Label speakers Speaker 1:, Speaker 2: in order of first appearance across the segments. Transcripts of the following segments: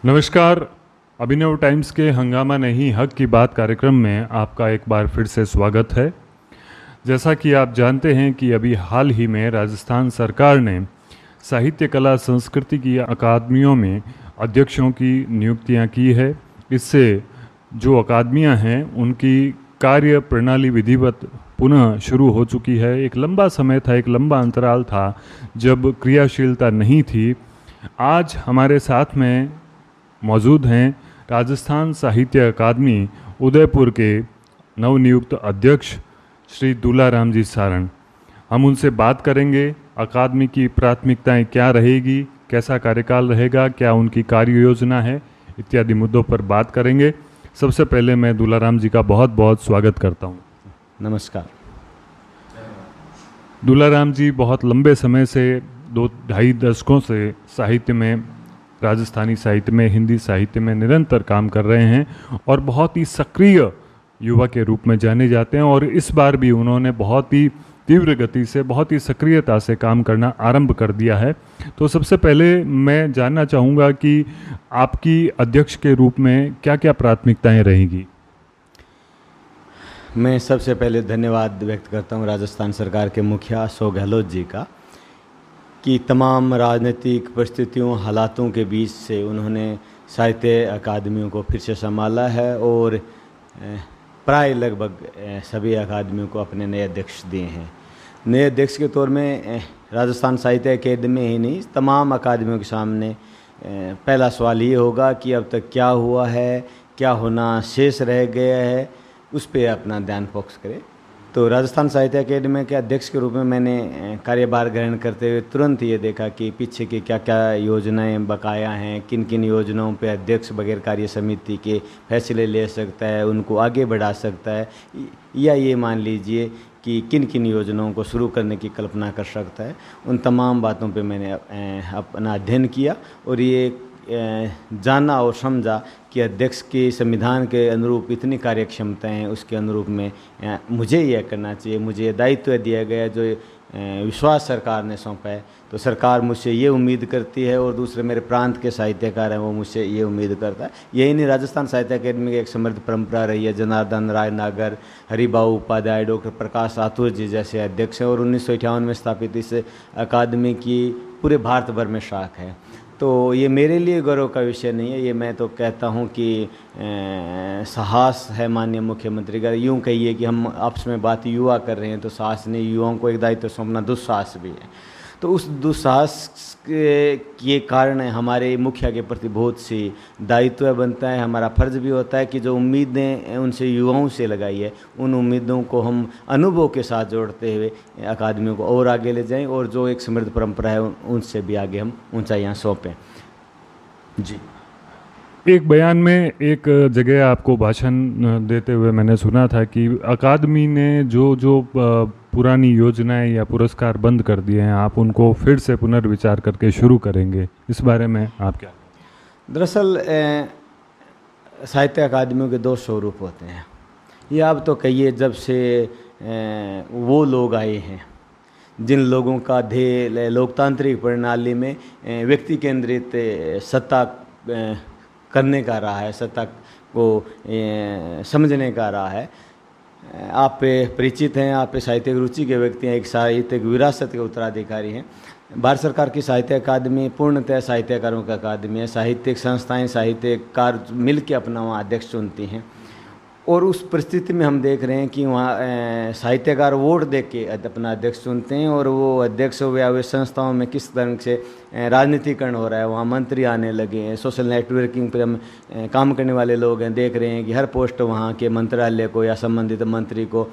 Speaker 1: नमस्कार। अभिनव टाइम्स के हंगामा नहीं हक की बात कार्यक्रम में आपका एक बार फिर से स्वागत है। जैसा कि आप जानते हैं कि अभी हाल ही में राजस्थान सरकार ने साहित्य कला संस्कृति की अकादमियों में अध्यक्षों की नियुक्तियां की है। इससे जो अकादमियां हैं उनकी कार्य प्रणाली विधिवत पुनः शुरू हो चुकी है। एक लंबा समय था, एक लंबा अंतराल था जब क्रियाशीलता नहीं थी। आज हमारे साथ में मौजूद हैं राजस्थान साहित्य अकादमी उदयपुर के नवनियुक्त अध्यक्ष श्री दूलाराम जी सारण। हम उनसे बात करेंगे, अकादमी की प्राथमिकताएं क्या रहेगी, कैसा कार्यकाल रहेगा, क्या उनकी कार्य योजना है, इत्यादि मुद्दों पर बात करेंगे। सबसे पहले मैं दूलाराम जी का बहुत बहुत स्वागत करता हूं।
Speaker 2: नमस्कार।
Speaker 1: दूलाराम जी बहुत लंबे समय से 2-2.5 दशकों से साहित्य में, राजस्थानी साहित्य में, हिंदी साहित्य में निरंतर काम कर रहे हैं और बहुत ही सक्रिय युवा के रूप में जाने जाते हैं। और इस बार भी उन्होंने बहुत ही तीव्र गति से, बहुत ही सक्रियता से काम करना आरंभ कर दिया है। तो सबसे पहले मैं जानना चाहूँगा कि आपकी अध्यक्ष के रूप में क्या क्या प्राथमिकताएं रहेंगी।
Speaker 2: मैं सबसे पहले धन्यवाद व्यक्त करता हूं राजस्थान सरकार के मुखिया अशोक गहलोत जी का कि तमाम राजनीतिक परिस्थितियों, हालातों के बीच से उन्होंने साहित्य अकादमियों को फिर से संभाला है और प्राय लगभग सभी अकादमियों को अपने नए अध्यक्ष दिए हैं। नए अध्यक्ष के तौर में राजस्थान साहित्य अकेडमी ही नहीं, तमाम अकादमियों के सामने पहला सवाल ये होगा कि अब तक क्या हुआ है, क्या होना शेष रह गया है, उस पर अपना ध्यान फोकस करें। तो राजस्थान साहित्य अकेडमी के अध्यक्ष के रूप में मैंने कार्यभार ग्रहण करते हुए तुरंत ये देखा कि पीछे की क्या क्या योजनाएं बकाया हैं, किन किन योजनाओं पे अध्यक्ष बगैर कार्य समिति के फैसले ले सकता है, उनको आगे बढ़ा सकता है, या ये मान लीजिए कि किन किन योजनाओं को शुरू करने की कल्पना कर सकता है। उन तमाम बातों पे मैंने अपना अध्ययन किया और ये जाना और समझा कि अध्यक्ष के संविधान के अनुरूप इतनी कार्यक्षमताएं हैं, उसके अनुरूप में मुझे यह करना चाहिए, मुझे ये दायित्व दिया गया जो विश्वास सरकार ने सौंपा है। तो सरकार मुझसे ये उम्मीद करती है और दूसरे मेरे प्रांत के साहित्यकार हैं वो मुझसे ये उम्मीद करता है। यही नहीं, राजस्थान साहित्य अकेडमी की एक समृद्ध परंपरा रही है। जनार्दन राय नागर, हरिबाऊ उपाध्याय, डॉक्टर प्रकाश आतुर जी जैसे अध्यक्ष हैं और 1958 में स्थापित इस अकादमी की पूरे भारत भर में शाख है। तो ये मेरे लिए गौरव का विषय नहीं है, ये मैं तो कहता हूँ कि साहस है माननीय मुख्यमंत्री का। यूँ कहिए कि हम आपस में बात युवा कर रहे हैं तो साहस नहीं, युवाओं को एक दायित्व सौंपना दुस्साहस भी है। तो उस दुस्साहस के कारण हमारे मुखिया के प्रति बहुत सी दायित्व बनता है। हमारा फर्ज भी होता है कि जो उम्मीदें उनसे युवाओं से लगाई है, उन उम्मीदों को हम अनुभव के साथ जोड़ते हुए अकादमियों को और आगे ले जाएं और जो एक समृद्ध परंपरा है उनसे भी आगे हम ऊंचाइयां सौंपें। जी।
Speaker 1: एक बयान में एक जगह आपको भाषण देते हुए मैंने सुना था कि अकादमी ने जो जो पुरानी योजनाएं या पुरस्कार बंद कर दिए हैं, आप उनको फिर से पुनर्विचार करके शुरू करेंगे। इस बारे में आप क्या?
Speaker 2: दरअसल साहित्य अकादमियों के दो स्वरूप होते हैं। ये आप तो कहिए जब से वो लोग आए हैं जिन लोगों का ध्येय लोकतांत्रिक प्रणाली में व्यक्ति केंद्रित सत्ता करने का रहा है, सत्ता को समझने का रहा है। आप परिचित हैं, आप साहित्यिक रुचि के व्यक्ति हैं, एक साहित्यिक विरासत के उत्तराधिकारी हैं। भारत सरकार की साहित्य अकादमी पूर्णतः साहित्यकारों का अकादमी है। साहित्यिक संस्थाएं, साहित्यकार मिल के अपना वहाँ अध्यक्ष चुनती हैं और उस परिस्थिति में हम देख रहे हैं कि वहाँ साहित्यकार वोट दे के अपना अध्यक्ष चुनते हैं और वो अध्यक्ष या वे संस्थाओं में किस तरह से राजनीतिकरण हो रहा है, वहाँ मंत्री आने लगे हैं। सोशल नेटवर्किंग पर हम काम करने वाले लोग हैं, देख रहे हैं कि हर पोस्ट वहाँ के मंत्रालय को या संबंधित मंत्री को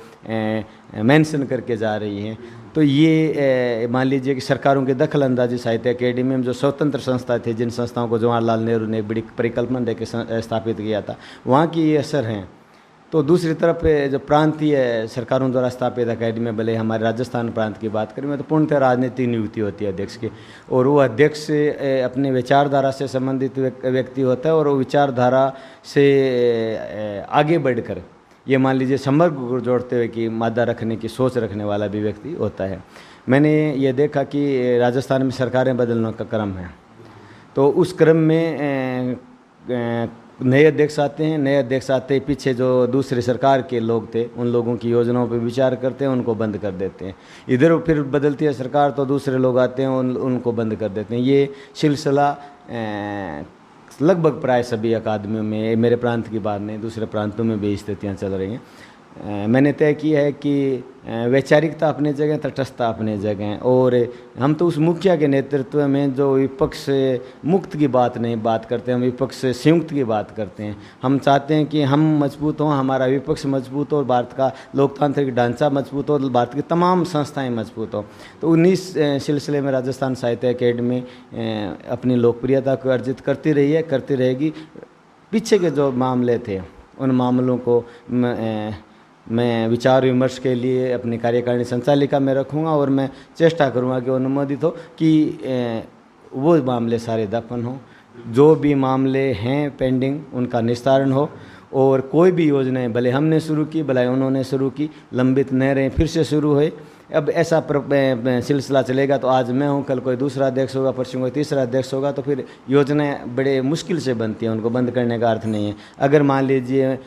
Speaker 2: मेंशन करके जा रही हैं। तो ये मान लीजिए कि सरकारों की दखल अंदाजी साहित्य अकेडमी में जो स्वतंत्र संस्था थी, जिन संस्थाओं को जवाहरलाल नेहरू ने एक बड़ी परिकल्पना देकर स्थापित किया था, वहाँ की ये असर हैं। तो दूसरी तरफ जो प्रांतीय सरकारों द्वारा स्थापित अकेडमी, भले हमारे राजस्थान प्रांत की बात करें, मैं तो पूर्णतः राजनीतिक नियुक्ति होती है अध्यक्ष की, और वो अध्यक्ष अपने विचारधारा से संबंधित व्यक्ति होता है और वो विचारधारा से आगे बढ़कर ये मान लीजिए समग्र को जोड़ते हुए कि मादा रखने की सोच रखने वाला भी व्यक्ति होता है। मैंने ये देखा कि राजस्थान में सरकारें बदलने का क्रम है, तो उस क्रम में नए अध्यक्ष आते हैं, नए अध्यक्ष आते ही पीछे जो दूसरे सरकार के लोग थे उन लोगों की योजनाओं पर विचार करते हैं, उनको बंद कर देते हैं। इधर फिर बदलती है सरकार तो दूसरे लोग आते हैं, उनको बंद कर देते हैं। ये सिलसिला लगभग प्राय सभी अकादमियों में, मेरे प्रांत की बात नहीं, दूसरे प्रांतों में भी स्थितियाँ चल रही हैं। मैंने तय किया है कि वैचारिकता अपनी जगह, तटस्थता अपनी जगह, और हम तो उस मुखिया के नेतृत्व में जो विपक्ष मुक्त की बात नहीं बात करते, हम विपक्ष से संयुक्त की बात करते हैं। हम चाहते हैं कि हम मजबूत हों, हमारा विपक्ष मजबूत हो, और भारत का लोकतांत्रिक ढांचा मजबूत हो, और भारत की तमाम संस्थाएं मजबूत हो। तो 19 सिलसिले में राजस्थान साहित्य अकेडमी अपनी लोकप्रियता को अर्जित करती रही है, करती रहेगी। पीछे के जो मामले थे उन मामलों को मैं विचार विमर्श के लिए अपनी कार्यकारिणी संचालिका में रखूँगा, और मैं चेष्टा करूँगा कि अनुमोदित हो कि वो मामले सारे दफन हो। जो भी मामले हैं पेंडिंग उनका निस्तारण हो, और कोई भी योजनाएं भले हमने शुरू की भले उन्होंने शुरू की लंबित न रहें, फिर से शुरू हुए। अब ऐसा सिलसिला चलेगा तो आज मैं हूँ, कल कोई दूसरा अध्यक्ष होगा, परसों कोई तीसरा अध्यक्ष होगा, तो फिर योजनाएं बड़े मुश्किल से बनती हैं, उनको बंद करने का अर्थ नहीं है। अगर मान लीजिए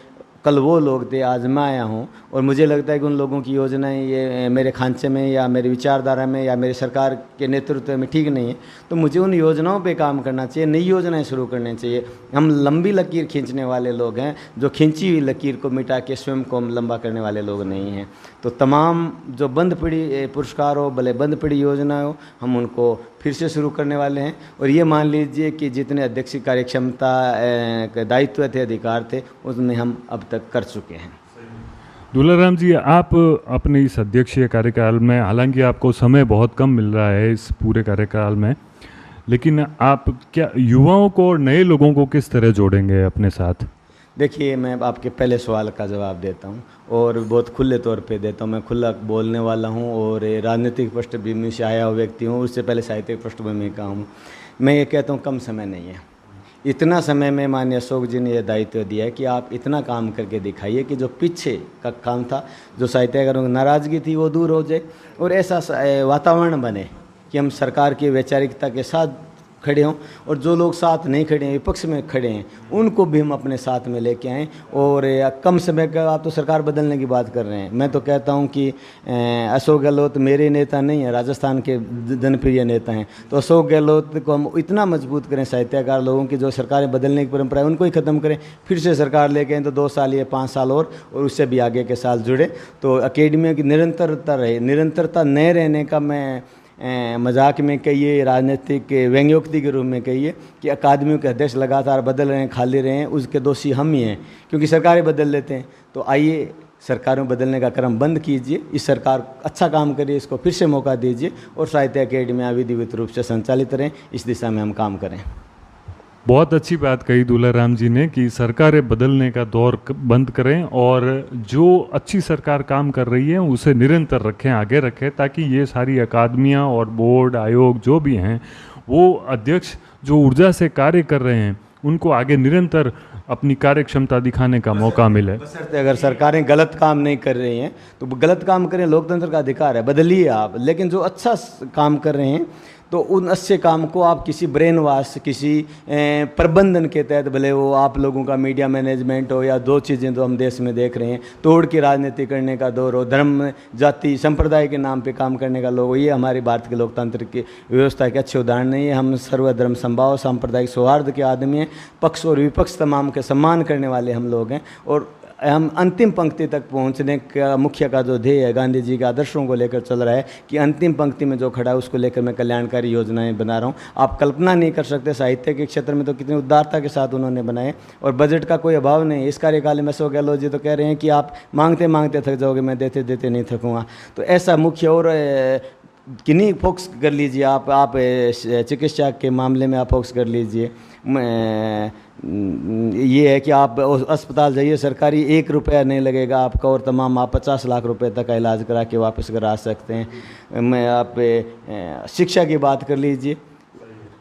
Speaker 2: कल वो लोग थे, आज मैं आया हूँ, और मुझे लगता है कि उन लोगों की योजनाएं ये मेरे खांचे में या मेरी विचारधारा में या मेरी सरकार के नेतृत्व में ठीक नहीं है, तो मुझे उन योजनाओं पे काम करना चाहिए, नई योजनाएं शुरू करनी चाहिए। हम लंबी लकीर खींचने वाले लोग हैं, जो खींची हुई लकीर को मिटा के स्वयं को लंबा करने वाले लोग नहीं हैं। तो तमाम जो बंद पड़ी पुरस्कार हो, भले बंद पड़ी योजना हो, हम उनको फिर से शुरू करने वाले हैं। और ये मान लीजिए कि जितने अध्यक्ष की कार्यक्षमता दायित्व थे, अधिकार थे, उसमें हम अब तक कर चुके हैं।
Speaker 1: दुलाराम जी, आप अपने इस अध्यक्षीय कार्यकाल में, हालांकि आपको समय बहुत कम मिल रहा है इस पूरे कार्यकाल में, लेकिन आप क्या युवाओं को और नए लोगों को किस तरह जोड़ेंगे अपने साथ?
Speaker 2: देखिए, मैं आपके पहले सवाल का जवाब देता हूं, और बहुत खुले तौर पे देता हूं। मैं खुला बोलने वाला हूं, और राजनीतिक पृष्ठभूमि से आया हुआ व्यक्ति हूं, उससे पहले साहित्यिक पृष्ठभूमि का हूं। मैं ये कहता हूं, कम समय नहीं है। इतना समय में माननीय अशोक जी ने यह दायित्व दिया है कि आप इतना काम करके दिखाइए कि जो पीछे का काम था, जो साहित्यकारों की नाराज़गी थी, वो दूर हो जाए, और ऐसा वातावरण बने कि हम सरकार की वैचारिकता के साथ खड़े हों, और जो लोग साथ नहीं खड़े हैं, विपक्ष में खड़े हैं, उनको भी हम अपने साथ में लेके आएँ। और कम समय का आप तो सरकार बदलने की बात कर रहे हैं, मैं तो कहता हूं कि अशोक गहलोत मेरे नेता नहीं है, राजस्थान के जनप्रिय नेता हैं। तो अशोक गहलोत को हम इतना मजबूत करें, साहित्यकार लोगों की जो सरकारें बदलने की परंपरा है उनको ही ख़त्म करें, फिर से सरकार लेके आएँ तो 2 साल या 5 साल और उससे भी आगे के साल जुड़े, तो अकेडमी की निरंतरता रहे। निरंतरता न रहने का मैं मजाक में कहिए, राजनीतिक व्यंग्योक्ति के रूप में कहिए कि अकादमियों के अध्यक्ष लगातार बदल रहे हैं, खाली रहे हैं, उसके दोषी हम ही हैं, क्योंकि सरकारें बदल लेते हैं। तो आइए, सरकारों बदलने का क्रम बंद कीजिए, इस सरकार अच्छा काम करिए, इसको फिर से मौका दीजिए, और साहित्य अकेडमी विधिवत रूप से संचालित रहें, इस दिशा में हम काम करें।
Speaker 1: बहुत अच्छी बात कही दुलाराम जी ने कि सरकारें बदलने का दौर बंद करें, और जो अच्छी सरकार काम कर रही है उसे निरंतर रखें, आगे रखें, ताकि ये सारी अकादमियाँ और बोर्ड आयोग जो भी हैं, वो अध्यक्ष जो ऊर्जा से कार्य कर रहे हैं उनको आगे निरंतर अपनी कार्यक्षमता दिखाने का मौका मिले।
Speaker 2: बशर्ते अगर सरकारें गलत काम नहीं कर रही हैं तो गलत काम करें, लोकतंत्र का अधिकार है, बदलिए आप। लेकिन जो अच्छा काम कर रहे हैं तो उन अच्छे काम को आप किसी ब्रेन वॉश, किसी प्रबंधन के तहत, भले वो आप लोगों का मीडिया मैनेजमेंट हो या 2 चीज़ें जो हम देश में देख रहे हैं, तोड़ की राजनीति करने का दौर हो, धर्म जाति संप्रदाय के नाम पे काम करने का लोग हो, ये हमारी भारत के लोकतंत्र की व्यवस्था के अच्छे उदाहरण नहीं है। हम सर्वधर्म संभाव, सांप्रदायिक सौहार्द के आदमी हैं, पक्ष और विपक्ष तमाम के सम्मान करने वाले हम लोग हैं, और हम अंतिम पंक्ति तक पहुंचने का मुख्य का जो ध्येय है, गांधी जी के आदर्शों को लेकर चल रहा है कि अंतिम पंक्ति में जो खड़ा है उसको लेकर मैं कल्याणकारी योजनाएं बना रहा हूं। आप कल्पना नहीं कर सकते, साहित्य के क्षेत्र में तो कितनी उदारता के साथ उन्होंने बनाए, और बजट का कोई अभाव नहीं। इस कार्यकाल में अशोक गहलोत जी तो कह रहे हैं कि आप मांगते मांगते थक जाओगे, मैं देते देते नहीं थकूँगा। तो ऐसा मुख्य, और किन्हीं फोकस कर लीजिए आप चिकित्सा के मामले में आप फोकस कर लीजिए। ये है कि आप अस्पताल जाइए, सरकारी 1 रुपया नहीं लगेगा आपका, और तमाम आप 50 लाख रुपए तक का इलाज करा के वापस घर आ सकते हैं। मैं आप शिक्षा की बात कर लीजिए,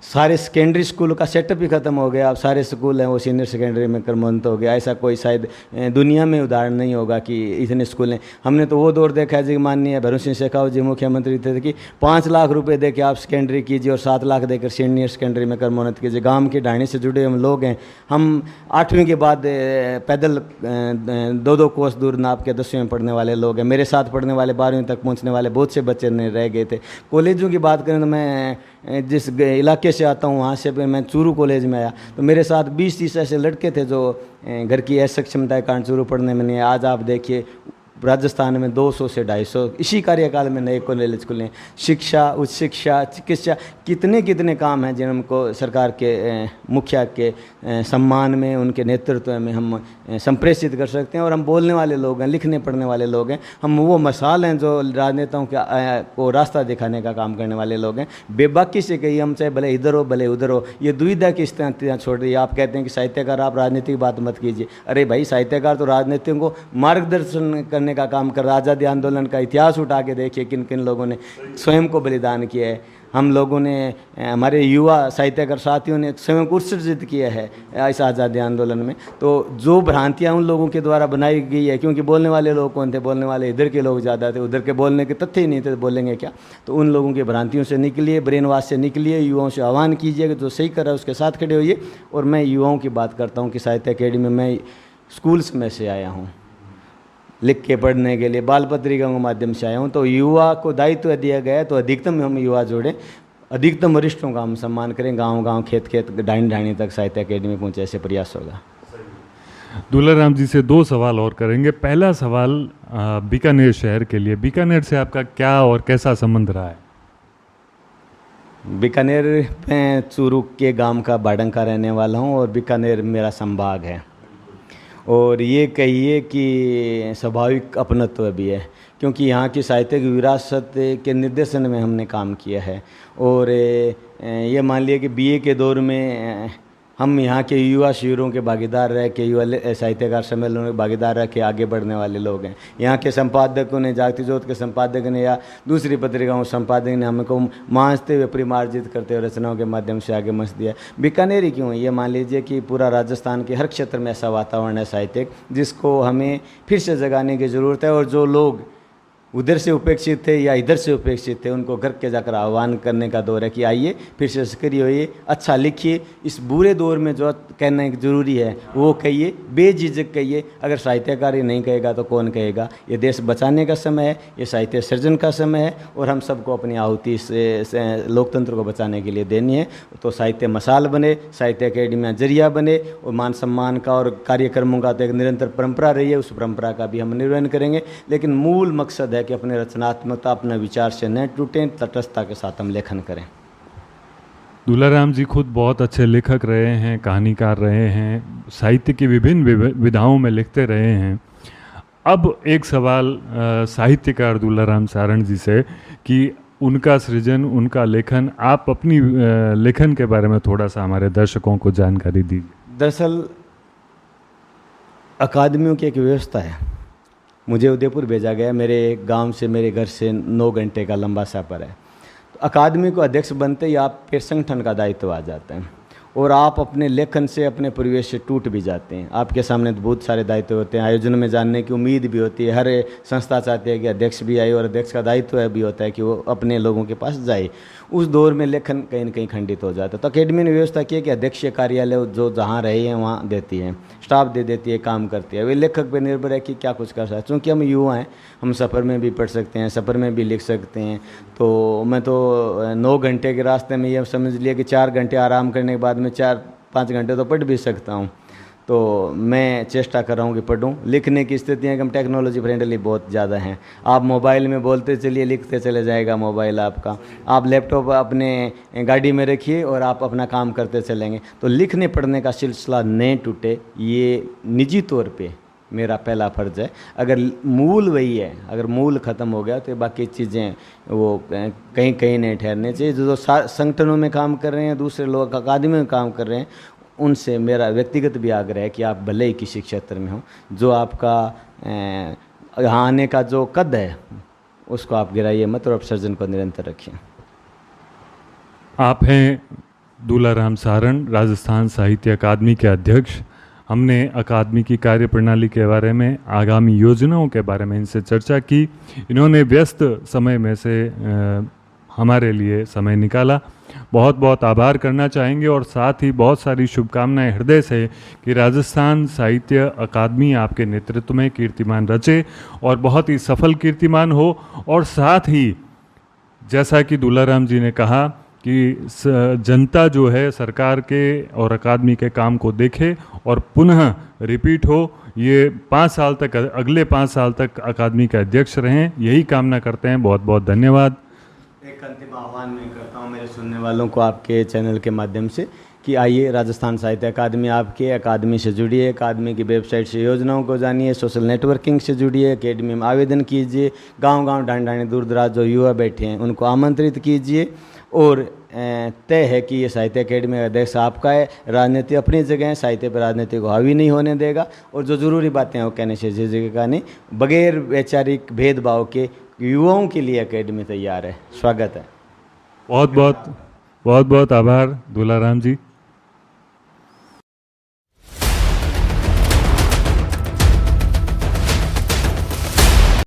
Speaker 2: सारे सेकेंडरी स्कूल का सेटअप ही ख़त्म हो गया। अब सारे स्कूल हैं वो सीनियर सेकेंडरी में क्रमबद्ध हो गया। ऐसा कोई शायद दुनिया में उदाहरण नहीं होगा कि इतने स्कूल हैं। हमने तो वो दौर देखा है जी, माननीय भैरों सिंह शेखावत जी मुख्यमंत्री थे कि 5 लाख रुपए दे के आप सेकेंडरी कीजिए और 7 लाख देकर सीनियर सेकेंडरी में क्रमोन्नत कीजिए। गांव की ढाणी से जुड़े हम लोग हैं। हम 8वीं के बाद पैदल 2-2 कोस दूर नाप के 10वीं में पढ़ने वाले लोग हैं। मेरे साथ पढ़ने वाले 12वीं तक पहुँचने वाले बहुत से बच्चे नहीं रह गए थे। कॉलेजों की बात करें तो मैं जिस इलाके से आता हूँ वहाँ से मैं चूरू कॉलेज में आया तो मेरे साथ 20-30 ऐसे लड़के थे जो घर की असक्षमता के कारण चूरू पढ़ने में नहीं आए। आज आप देखिए राजस्थान में 200 से 250 इसी कार्यकाल में नए कॉलेज खुले। शिक्षा, उच्च शिक्षा, चिकित्सा, कितने कितने काम हैं जिनको सरकार के मुखिया के सम्मान में, उनके नेतृत्व में हम संप्रेषित कर सकते हैं। और हम बोलने वाले लोग हैं, लिखने पढ़ने वाले लोग हैं। हम वो मिसाल हैं जो राजनेताओं को रास्ता दिखाने का काम करने वाले लोग हैं। बेबाकी से कहिए, हम चाहे भले इधर हो भले उधर हो, ये दुविधा की स्थितियाँ छोड़ रही है। आप कहते हैं कि साहित्यकार आप राजनीतिक बात मत कीजिए। अरे भाई, साहित्यकार तो राजनीतियों को मार्गदर्शन करने का काम कर रहा है। आज़ादी आंदोलन का इतिहास उठा के देखिए किन किन लोगों ने स्वयं को बलिदान किया है। हम लोगों ने, हमारे युवा साहित्यकार साथियों ने स्वयं को उत्सर्जित किया है इस आज़ादी आंदोलन में। तो जो भ्रांतियाँ उन लोगों के द्वारा बनाई गई है, क्योंकि बोलने वाले लोग कौन थे? बोलने वाले इधर के लोग ज़्यादा थे, उधर के बोलने के तथ्य ही नहीं थे, तो बोलेंगे क्या? तो उन लोगों की भ्रांतियों से निकलिए, ब्रेन वॉश से निकलिए, युवाओं से आह्वान कीजिए कि जो सही कर रहा है उसके साथ खड़े होइए। और मैं युवाओं की बात करता हूँ कि साहित्य अकेडमी में स्कूल्स में से आया हूँ, लिख के पढ़ने के लिए बाल पत्रिकाओं के माध्यम से आया हूँ। तो युवा को दायित्व दिया गया है तो अधिकतम हम युवा जोड़ें, अधिकतम वरिष्ठों का हम सम्मान करें। गांव गांव, खेत खेत, ढाणी ढाणी तक साहित्य अकेडमी पहुँचे, ऐसे प्रयास होगा।
Speaker 1: दुलाराम जी से 2 सवाल और करेंगे। पहला सवाल बीकानेर शहर के लिए। बीकानेर से आपका क्या और कैसा संबंध रहा है?
Speaker 2: बीकानेर में चूरू के गांव का बाडंग का रहने वाला हूँ और बीकानेर मेरा संभाग है। और ये कहिए कि स्वाभाविक अपनत्व भी है, क्योंकि यहाँ की साहित्यिक विरासत के निर्देशन में हमने काम किया है। और ये मान लिया कि बीए के दौर में हम यहाँ के युवा शिविरों के भागीदार रह के, युवा साहित्यकार सम्मेलनों के भागीदार रह के आगे बढ़ने वाले लोग हैं। यहाँ के संपादकों ने, जागती जोत के संपादक ने या दूसरी पत्रिकाओं संपादक ने हमको मांझते हुए, परिमार्जित करते हुए रचनाओं के माध्यम से आगे मच दिया। बीकानेरी क्यों? ये मान लीजिए कि पूरा राजस्थान के हर क्षेत्र में ऐसा वातावरण है साहित्यिक, जिसको हमें फिर से जगाने की ज़रूरत है। और जो लोग उधर से उपेक्षित थे या इधर से उपेक्षित थे, उनको घर के जाकर आह्वान करने का दौर है कि आइए, फिर से सक्रिय होइए, अच्छा लिखिए। इस बुरे दौर में जो कहना जरूरी है वो कहिए, बेझिझक कहिए। अगर साहित्यकार ही नहीं कहेगा तो कौन कहेगा? ये देश बचाने का समय है, ये साहित्य सृजन का समय है और हम सबको अपनी आहुति से लोकतंत्र को बचाने के लिए देनी है। तो साहित्य मसाल बने, साहित्य अकेडमियाँ जरिया बने और मान सम्मान का और कार्यक्रमों का तो एक निरंतर परंपरा रही है, उस परंपरा का भी हम निर्वहन करेंगे। लेकिन मूल मकसद कि अपने रचनात्मकता, अपने विचार से न टूटें, तटस्थता के साथ हम लेखन करें।
Speaker 1: दुलाराम जी खुद बहुत अच्छे लेखक रहे हैं, कहानीकार रहे हैं, साहित्य की विभिन्न विधाओं में लिखते रहे हैं। अब एक सवाल साहित्यकार दुलाराम सारंग जी से कि उनका सृजन, उनका लेखन, आप अपनी लेखन के बारे में थोड़ा सा हमारे दर्शकों को जानकारी दीजिए।
Speaker 2: दरअसल अकादमियों की एक व्यवस्था है। मुझे उदयपुर भेजा गया, मेरे गांव से, मेरे घर से 9 घंटे का लंबा सफ़र है। तो अकादमी को अध्यक्ष बनते ही आप फिर संगठन का दायित्व आ जाता है और आप अपने लेखन से, अपने परिवेश से टूट भी जाते हैं। आपके सामने तो बहुत सारे दायित्व होते हैं, आयोजन में जानने की उम्मीद भी होती है। हर संस्था चाहती है कि अध्यक्ष भी आए और अध्यक्ष का दायित्व भी होता है कि वो अपने लोगों के पास जाए। उस दौर में लेखन कहीं न कहीं खंडित हो जाता है। तो अकेडमी ने व्यवस्था की है कि अध्यक्षीय कार्यालय जो जहाँ रहे हैं वहाँ देती है, स्टाफ दे देती है, काम करती है। वे लेखक पर निर्भर है कि क्या कुछ कर सकते हैं। चूँकि हम युवा हैं, हम सफ़र में भी पढ़ सकते हैं, सफ़र में भी लिख सकते हैं। तो मैं तो 9 घंटे के रास्ते में ये समझ लिया कि 4 घंटे आराम करने के बाद में 4-5 घंटे तो पढ़ भी सकता हूँ। तो मैं चेष्टा कर रहा हूँ कि पढ़ूँ। लिखने की स्थितियाँ कम, टेक्नोलॉजी फ्रेंडली बहुत ज़्यादा हैं। आप मोबाइल में बोलते चलिए, लिखते चले जाएगा मोबाइल आपका। आप लैपटॉप अपने गाड़ी में रखिए और आप अपना काम करते चलेंगे। तो लिखने पढ़ने का सिलसिला नहीं टूटे, ये निजी तौर पे मेरा पहला फ़र्ज़ है। अगर मूल वही है, अगर मूल ख़त्म हो गया तो बाकी चीज़ें वो कहीं कहीं नहीं ठहरने चाहिए। जो संगठनों में काम कर रहे हैं, दूसरे लोग अकादमी में काम कर रहे हैं, उनसे मेरा व्यक्तिगत भी आग्रह है कि आप भले ही किसी क्षेत्र में हो, जो आपका यहाँ आने का जो कद है उसको आप गिराइए मत और अपसर्जन को निरंतर रखिए।
Speaker 1: आप हैं दूलाराम सारण, राजस्थान साहित्य अकादमी के अध्यक्ष। हमने अकादमी की कार्यप्रणाली के बारे में, आगामी योजनाओं के बारे में इनसे चर्चा की। इन्होंने व्यस्त समय में से हमारे लिए समय निकाला। बहुत बहुत आभार करना चाहेंगे और साथ ही बहुत सारी शुभकामनाएं हृदय से कि राजस्थान साहित्य अकादमी आपके नेतृत्व में कीर्तिमान रचे और बहुत ही सफल कीर्तिमान हो। और साथ ही जैसा कि दूलाराम जी ने कहा कि जनता जो है सरकार के और अकादमी के काम को देखे और पुनः रिपीट हो। ये 5 साल तक, अगले 5 साल तक अकादमी के अध्यक्ष रहें, यही कामना करते हैं। बहुत बहुत धन्यवाद।
Speaker 2: एक अंतिम आह्वान मैं करता हूँ मेरे सुनने वालों को आपके चैनल के माध्यम से कि आइए राजस्थान साहित्य अकादमी आपके अकादमी से जुड़िए, अकादमी की वेबसाइट से योजनाओं को जानिए, सोशल नेटवर्किंग से जुड़िए, अकेडमी में आवेदन कीजिए, गांव-गांव ढांढ दूर दराज जो युवा बैठे हैं उनको आमंत्रित कीजिए। और तय है कि ये साहित्य अकेडमी का अध्यक्ष आपका है। राजनीति अपनी जगह है, साहित्य पर राजनीति को हावी नहीं होने देगा और जो ज़रूरी बातें हैं वो कहने से झिझकेगा नहीं। बगैर वैचारिक भेदभाव के युवाओं के लिए अकेडमी तैयार है। स्वागत है।
Speaker 1: बहुत बहुत आभार दूलाराम जी।